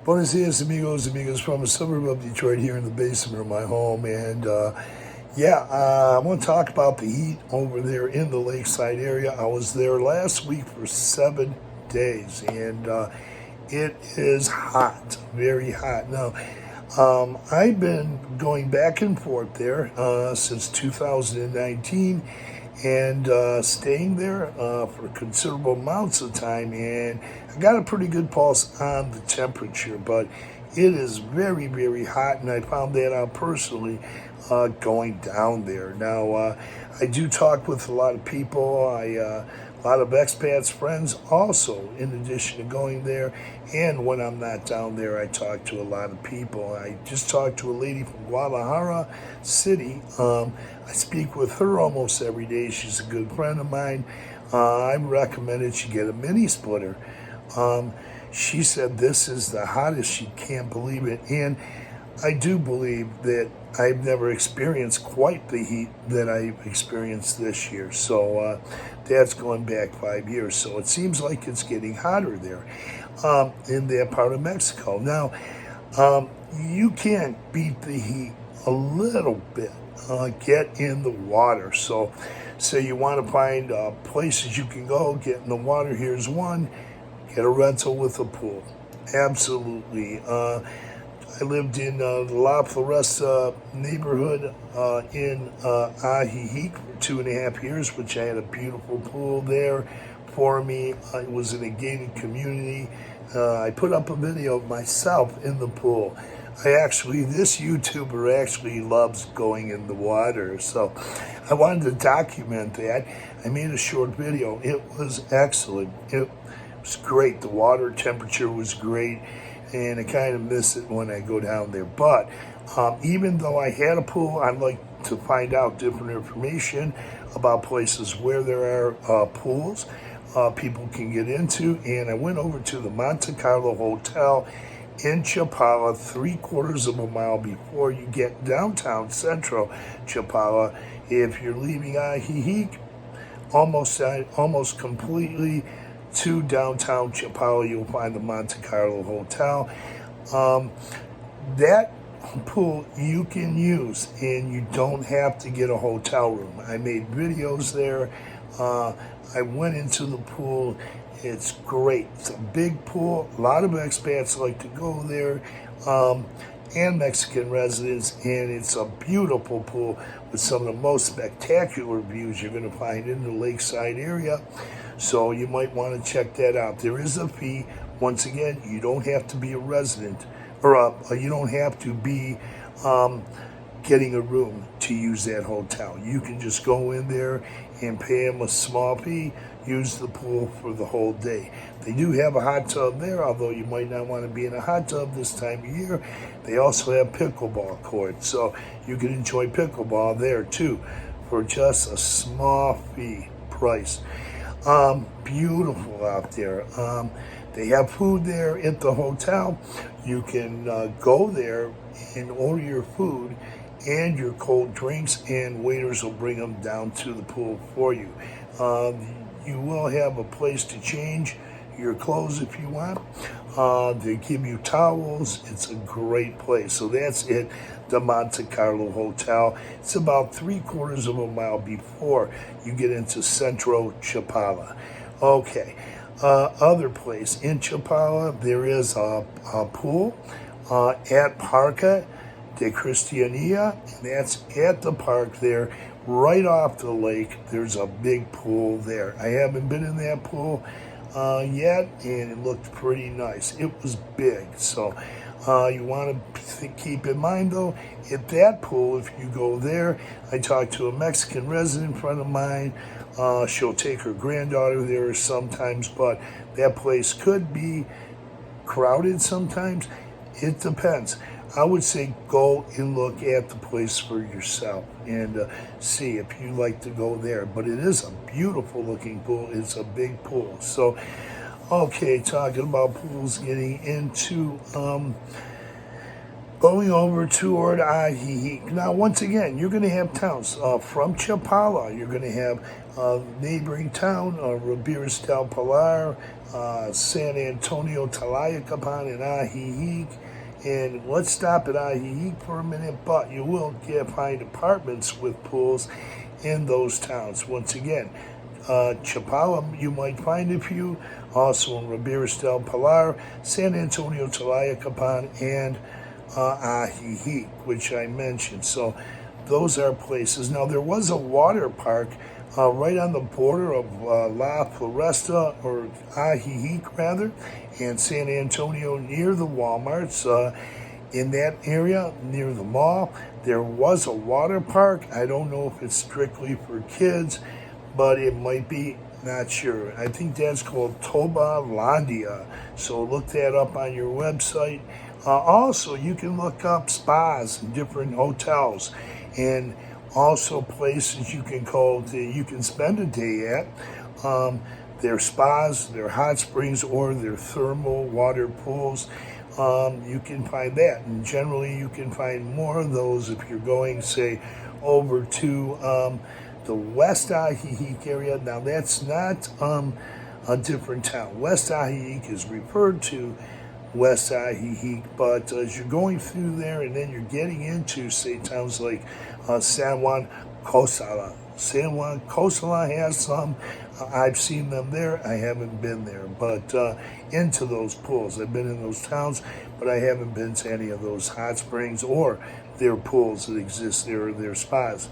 Buenos dias, amigos, from a suburb of Detroit here in the basement of my home. And I want to talk about the heat over there in the lakeside area. I was there last week for 7 days, and it is hot, very hot. Now, I've been going back and forth there since 2019 and staying there for considerable amounts of time, and I got a pretty good pulse on the temperature, but it is very, very hot, and I found that out personally going down there. Now, I do talk with a lot of people. A lot of expats, friends also, in addition to going there. And when I'm not down there, I talk to a lot of people. I just talked to a lady from Guadalajara City. I speak with her almost every day. She's a good friend of mine. I recommended she get a mini splitter. She said this is the hottest. She can't believe it. And I do believe that I've never experienced quite the heat that I've experienced this year. So that's going back 5 years. So it seems like it's getting hotter there in that part of Mexico. Now, you can beat the heat a little bit. Get in the water. So you want to find places you can go, get in the water. Here's one. Get a rental with a pool. Absolutely. I lived in the La Floresta neighborhood in Ajijic for 2.5 years, which I had a beautiful pool there for me. It was in a gated community. I put up a video of myself in the pool. This YouTuber actually loves going in the water, so I wanted to document that. I made a short video. It was excellent. It was great. The water temperature was great, and I kind of miss it when I go down there. But even though I had a pool, I'd like to find out different information about places where there are pools people can get into. And I went over to the Monte Carlo Hotel in Chapala, 3/4 of a mile before you get downtown central Chapala. If you're leaving Ajijic, almost completely to downtown Chapala, you'll find the Monte Carlo Hotel. That pool you can use, and you don't have to get a hotel room. I made videos there. I went into the pool. It's great. It's a big pool. A lot of expats like to go there, and Mexican residents, and it's a beautiful pool with some of the most spectacular views you're going to find in the lakeside area. So you might want to check that out. There is a fee. Once again, you don't have to be a resident, or you don't have to be getting a room to use that hotel. You can just go in there and pay them a small fee, use the pool for the whole day. They do have a hot tub there, although you might not want to be in a hot tub this time of year. They also have pickleball courts, so you can enjoy pickleball there too for just a small fee price. Beautiful out there. They have food there at the hotel. You can go there and order your food and your cold drinks, and waiters will bring them down to the pool for you. You will have a place to change your clothes if you want. They give you towels. It's a great place. So that's it, the Monte Carlo Hotel. It's about 3/4 of a mile before you get into Centro Chapala. Okay, other place in Chapala, there is a pool at Parque de Cristiania, and that's at the park there, right off the lake. There's a big pool there. I haven't been in that pool yet, and it looked pretty nice. It was big, so you want to keep in mind, though, at that pool, if you go there, I talked to a Mexican resident friend of mine. She'll take her granddaughter there sometimes, but that place could be crowded sometimes. It depends. I would say go and look at the place for yourself and see if you like to go there. But it is a beautiful looking pool. It's a big pool. So, okay, talking about pools, getting into Going over toward Ajijic. Now, once again, you're going to have towns from Chapala. You're going to have neighboring town, Rabiris del Pilar, San Antonio, Talayacapan, and Ajijic. And let's stop at Ajijic for a minute, but you will find apartments with pools in those towns. Once again, Chapala, you might find a few. Also in Rabiris del Pilar, San Antonio, Talayacapan, and Ajijic, which I mentioned. So those are places. Now, there was a water park right on the border of La Floresta, or Ajijic rather, and San Antonio, near the Walmarts. In that area, near the mall, there was a water park. I don't know if it's strictly for kids, but it might be, not sure. I think that's called Toba Landia. So look that up on your website. Also, you can look up spas in different hotels, and also places you can go to, you can spend a day at. Their spas, their hot springs, or their thermal water pools. You can find that, and generally you can find more of those if you're going, say, over to the West Ajijic area. Now, that's not a different town. West Ajijic is referred to West Ajijic, but as you're going through there and then you're getting into, say, towns like San Juan Cosala. San Juan Cosala has some. I've seen them there. I haven't been there, but into those pools. I've been in those towns, but I haven't been to any of those hot springs or their pools that exist there, or their spas.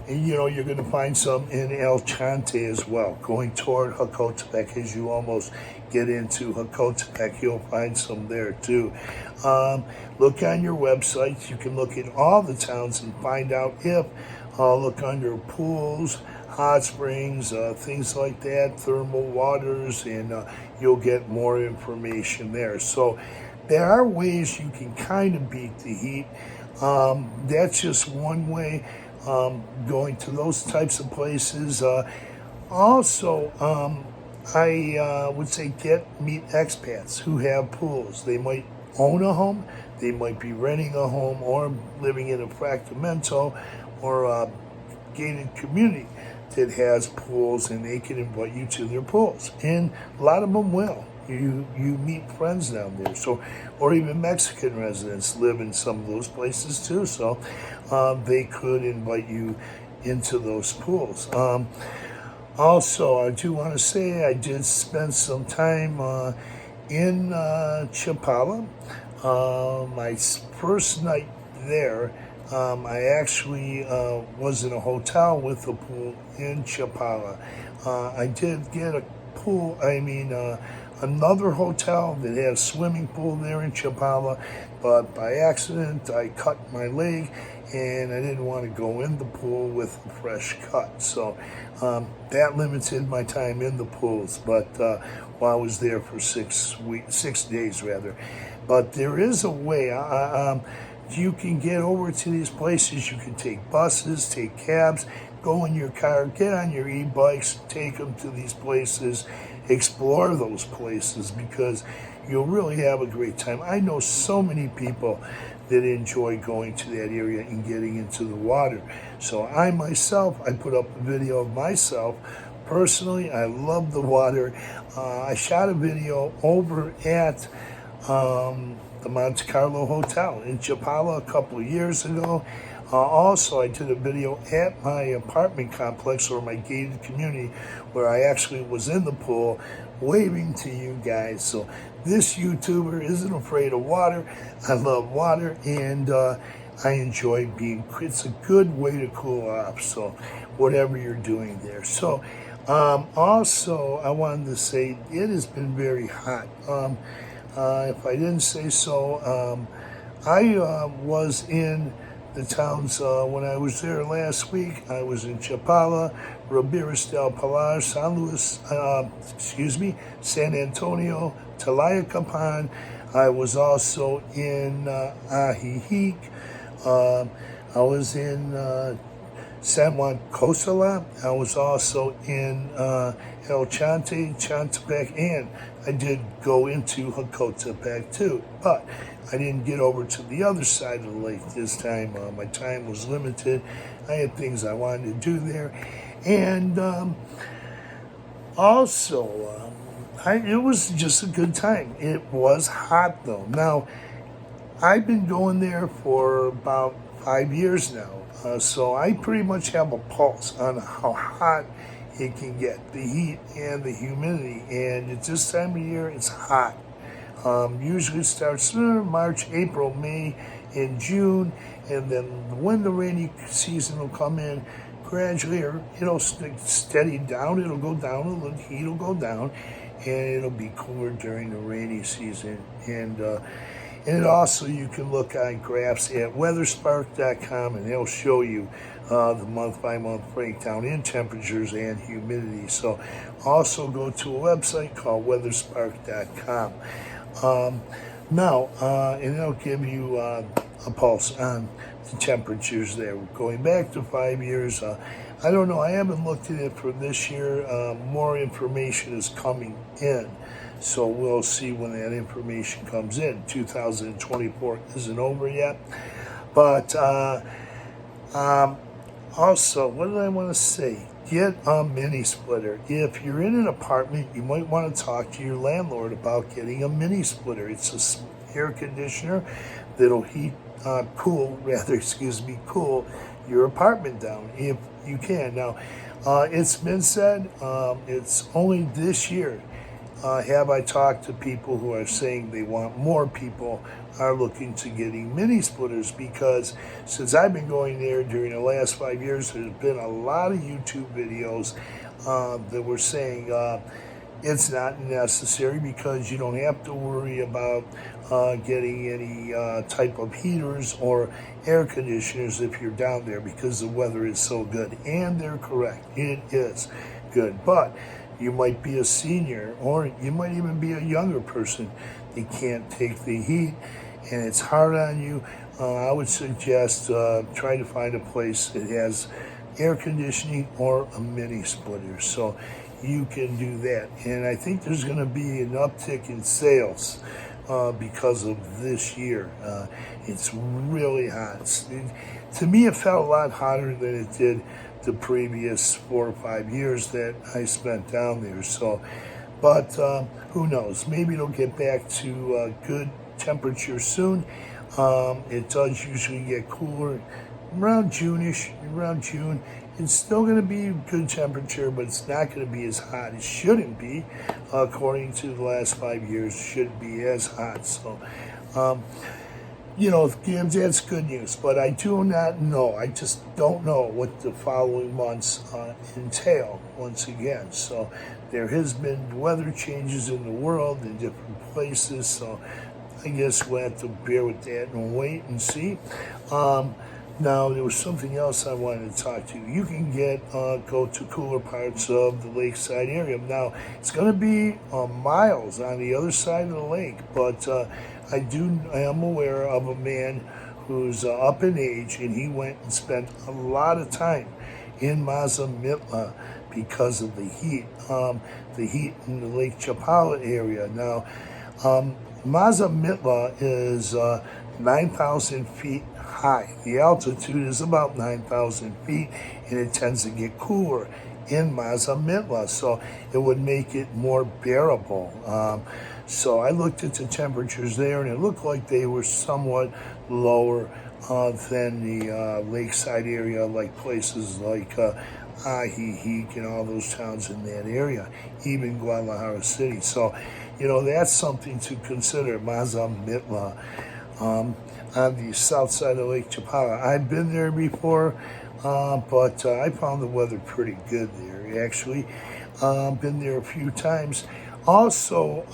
And, you know, you're going to find some in El Chante as well. Going toward Jacotepec, as you almost get into Jacotepec, you'll find some there too. Look on your websites. You can look at all the towns and find out if, look under pools, hot springs, things like that, thermal waters, and you'll get more information there. So there are ways you can kind of beat the heat. That's just one way. Going to those types of places. Also, I would say meet expats who have pools. They might own a home, they might be renting a home, or living in a fractamento or a gated community that has pools, and they can invite you to their pools. And a lot of them will. You meet friends down there, so, or even Mexican residents live in some of those places too, so they could invite you into those pools. Also, I do want to say I did spend some time in Chapala. My first night there, I actually was in a hotel with a pool in Chapala. I did get a pool, another hotel that had a swimming pool there in Chapala, but by accident I cut my leg and I didn't want to go in the pool with a fresh cut. So that limited my time in the pools, but while I was there for 6 days rather. But there is a way. You can get over to these places. You can take buses, take cabs, go in your car, get on your e-bikes, take them to these places, explore those places, because you'll really have a great time. I know so many people that enjoy going to that area and getting into the water. So I put up a video of myself. Personally, I love the water. I shot a video over at the Monte Carlo Hotel in Chapala a couple of years ago. Also, I did a video at my apartment complex, or my gated community, where I actually was in the pool waving to you guys. So this YouTuber isn't afraid of water. I love water, and I enjoy it's a good way to cool off. So whatever you're doing there. So also, I wanted to say it has been very hot. If I didn't say so, I was in the towns when I was there last week. I was in Chapala, Rabiris del Pilar, San Antonio, Talayacapan. I was also in Ajijic. I was in San Juan Cosala. I was also in El Chante, Chantepec, and I did go into Jacotepec too, but I didn't get over to the other side of the lake this time. My time was limited. I had things I wanted to do there, and also it was just a good time. It was hot though. Now, I've been going there for about 5 years now, so I pretty much have a pulse on how hot it can get, the heat and the humidity. And at this time of year, it's hot. Usually it starts March, April, May, and June, and then when the rainy season will come in, gradually it'll steady down. It'll go down a little, heat will go down, and it'll be cooler during the rainy season. And also, you can look on graphs at weatherspark.com, and they'll show you the month-by-month breakdown in temperatures and humidity. So also go to a website called weatherspark.com. And it'll give you a pulse on the temperatures there. Going back to 5 years, I don't know, I haven't looked at it for this year. More information is coming in. So we'll see when that information comes in. 2024 isn't over yet. But also, what did I want to say? Get a mini splitter. If you're in an apartment, you might want to talk to your landlord about getting a mini splitter. It's an air conditioner that'll cool your apartment down if you can. Now, it's been said it's only this year have I talked to people who are saying they want more people are looking to getting mini splitters, because since I've been going there during the last 5 years, there's been a lot of YouTube videos that were saying it's not necessary because you don't have to worry about getting any type of heaters or air conditioners if you're down there because the weather is so good. And they're correct. It is good. But you might be a senior, or you might even be a younger person that can't take the heat, and it's hard on you. I would suggest try to find a place that has air conditioning or a mini splitter, so you can do that. And I think there's going to be an uptick in sales because of this year. It's really hot. To me, it felt a lot hotter than it did the previous 4 or 5 years that I spent down there. So, but who knows? Maybe it'll get back to good temperature soon. It does usually get cooler around June-ish. Around June, it's still going to be good temperature, but it's not going to be as hot. It shouldn't be, according to the last 5 years. It shouldn't be as hot. So, that's good news, but I do not know. I just don't know what the following months entail once again. So there has been weather changes in the world in different places, so I guess we'll have to bear with that and wait and see. Now, there was something else I wanted to talk to you. You can go to cooler parts of the lakeside area. Now, it's going to be miles on the other side of the lake, but I am aware of a man who's up in age, and he went and spent a lot of time in Mazamitla because of the heat in the Lake Chapala area. Now, Mazamitla is 9,000 feet high. The altitude is about 9,000 feet, and it tends to get cooler in Mazamitla, so it would make it more bearable. So I looked at the temperatures there, and it looked like they were somewhat lower than the lakeside area, like places like Ajijic and all those towns in that area, even Guadalajara City. So, that's something to consider, Mazamitla, on the south side of Lake Chapala. I've been there before, but I found the weather pretty good there, actually. Been there a few times. Also,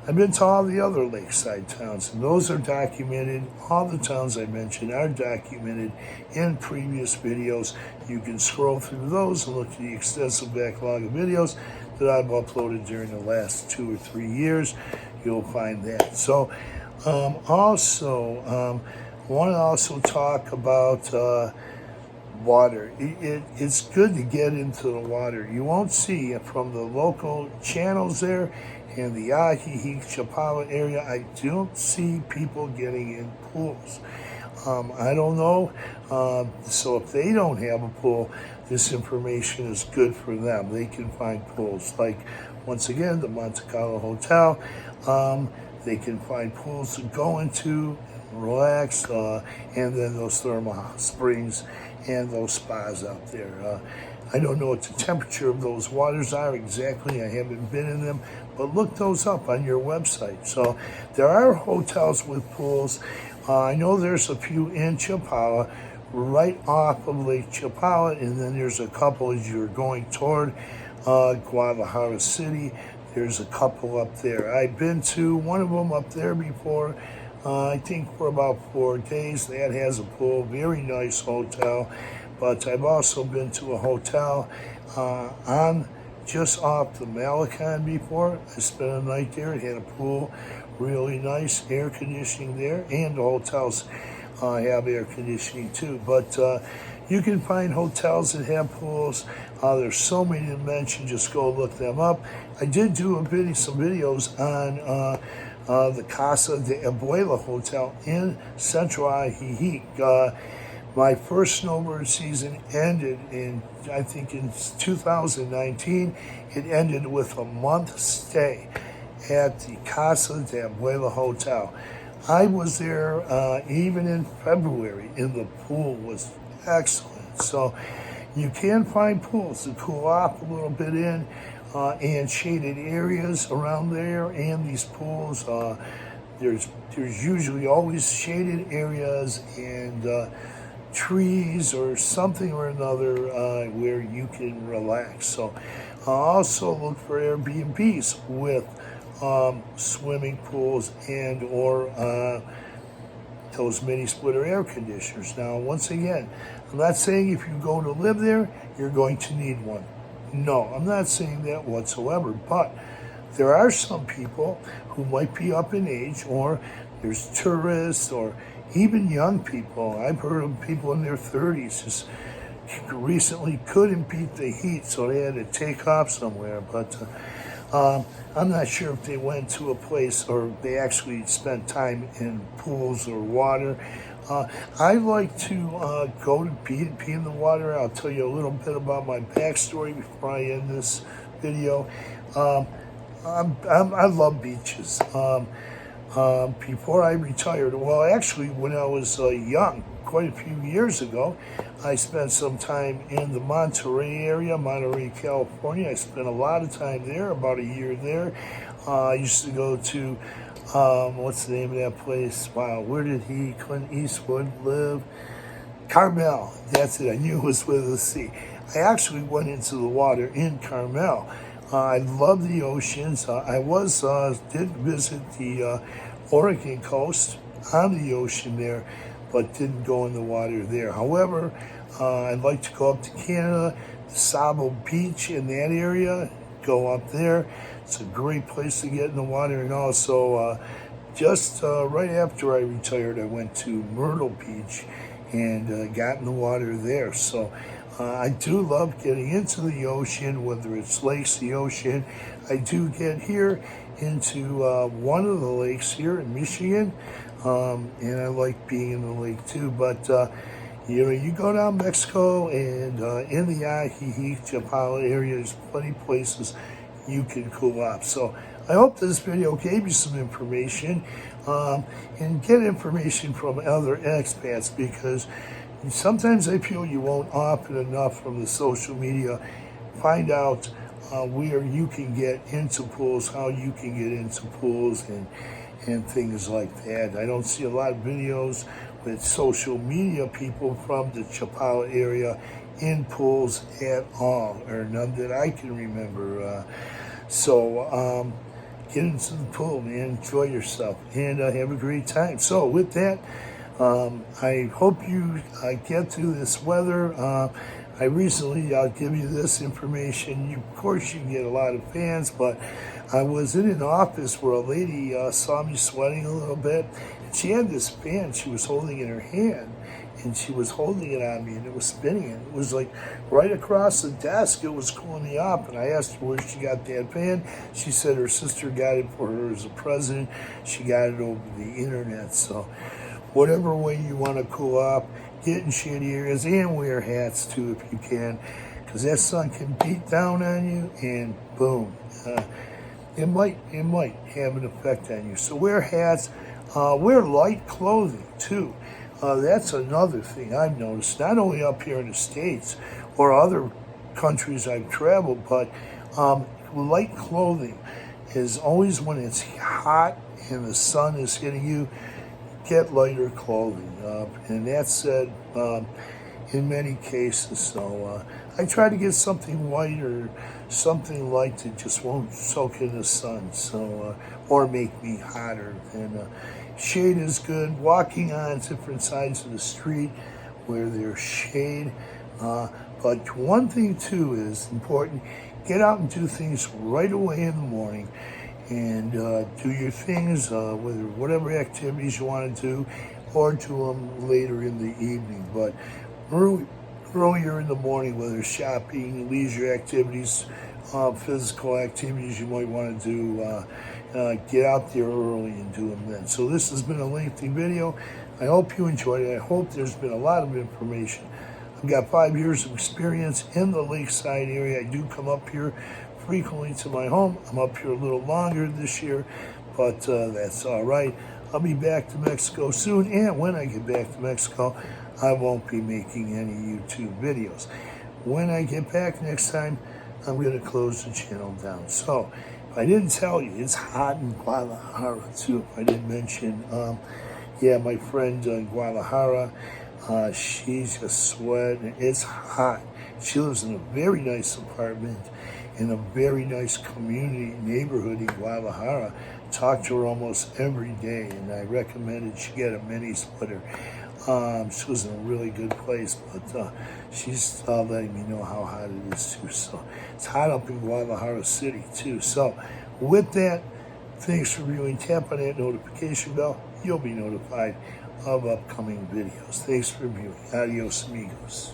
I've been to all the other lakeside towns, and those are documented. All the towns I mentioned are documented in previous videos. You can scroll through those and look at the extensive backlog of videos that I've uploaded during the last 2 or 3 years. You'll find that. So, I want to also talk about water. It's good to get into the water. You won't see from the local channels there in the Ajijic, Chapala area, I don't see people getting in pools. I don't know. So if they don't have a pool, this information is good for them. They can find pools. Like, once again, the Monte Carlo Hotel. They can find pools to go into, relax, and then those thermal springs and those spas out there. I don't know what the temperature of those waters are exactly. I haven't been in them, but look those up on your website. So there are hotels with pools. I know there's a few in Chapala, right off of Lake Chapala, and then there's a couple as you're going toward Guadalajara City. There's a couple up there. I've been to one of them up there before, I think for about 4 days. That has a pool, very nice hotel. But I've also been to a hotel on just off the Malecon before. I spent a night there. It had a pool, really nice, air conditioning there, and the hotels have air conditioning too. But you can find hotels that have pools. There's so many to mention. Just go look them up. I did do some videos on the Casa de Abuela Hotel in Central Ajijic. My first snowbird season ended in 2019. It ended with a month stay at the Casa de Abuela Hotel. I was there even in February, and the pool was excellent. So you can find pools to cool off a little bit in, and shaded areas around there, and these pools. There's usually always shaded areas and trees or something or another where you can relax. So also look for Airbnbs with swimming pools and or those mini splitter air conditioners. Now, once again, I'm not saying if you go to live there, you're going to need one. No, I'm not saying that whatsoever, but there are some people who might be up in age, or there's tourists, or even young people. I've heard of people in their 30s just recently couldn't beat the heat, so they had to take off somewhere. But I'm not sure if they went to a place or they actually spent time in pools or water. I like to go to pee in the water. I'll tell you a little bit about my backstory before I end this video. I love beaches. Before I retired, well, actually, when I was young, quite a few years ago, I spent some time in the Monterey area, Monterey, California. I spent a lot of time there, about a year there. I used to go to, what's the name of that place? Wow, where did Clint Eastwood live? Carmel, that's it. I knew it was with a C. I actually went into the water in Carmel. I love the oceans. I did visit the Oregon coast on the ocean there, but didn't go in the water there. However, I'd like to go up to Canada, Sabo Beach in that area, go up there. It's a great place to get in the water. And also, just right after I retired, I went to Myrtle Beach and got in the water there. So I do love getting into the ocean, whether it's lakes, the ocean. I do get here into one of the lakes here in Michigan, and I like being in the lake too. But you go down Mexico and in the Ajijic, Chapala area, there's plenty of places you can cool off. So I hope this video gave you some information, and get information from other expats, because sometimes I feel you won't often enough from the social media find out where you can get into pools, how you can get into pools, and things like that. I don't see a lot of videos with social media people from the Chapala area in pools at all, or none that I can remember. So get into the pool, man. Enjoy yourself and have a great time. So with that, I hope you get through this weather. I'll give you this information. Of course, you get a lot of fans, but I was in an office where a lady saw me sweating a little bit, and she had this fan she was holding in her hand, and she was holding it on me, and it was spinning, and it was like right across the desk. It was cooling me up, and I asked her where she got that fan. She said her sister got it for her as a present. She got it over the internet. So whatever way you want to cool up, get in shady areas, and wear hats too if you can, because that sun can beat down on you, and boom, it might have an effect on you. So wear hats, wear light clothing too. That's another thing I've noticed, not only up here in the States or other countries I've traveled, but light clothing is always when it's hot and the sun is hitting you, get lighter clothing. And that's said in many cases. So I try to get something white or something light that just won't soak in the sun, so or make me hotter. And shade is good. Walking on different sides of the street where there's shade. But one thing too is important. Get out and do things right away in the morning, and do your things, whatever activities you want to do, or do them later in the evening. But earlier in the morning, whether shopping, leisure activities, physical activities you might want to do, get out there early and do them then. So this has been a lengthy video. I hope you enjoyed it. I hope there's been a lot of information. I've got 5 years of experience in the lakeside area. I do come up here frequently to my home. I'm up here a little longer this year, but that's all right. I'll be back to Mexico soon, and when I get back to Mexico, I won't be making any YouTube videos. When I get back next time, I'm going to close the channel down. So, if I didn't tell you, it's hot in Guadalajara too. If I didn't mention, yeah, my friend in Guadalajara, she's just sweating. It's hot. She lives in a very nice apartment in a very nice community neighborhood in Guadalajara. Talk to her almost every day, and I recommended she get a mini splitter. She was in a really good place, but she's letting me know how hot it is too. So it's hot up in Guadalajara City too. So with that, thanks for viewing. Tap on that notification bell. You'll be notified of upcoming videos. Thanks for viewing. Adios, amigos.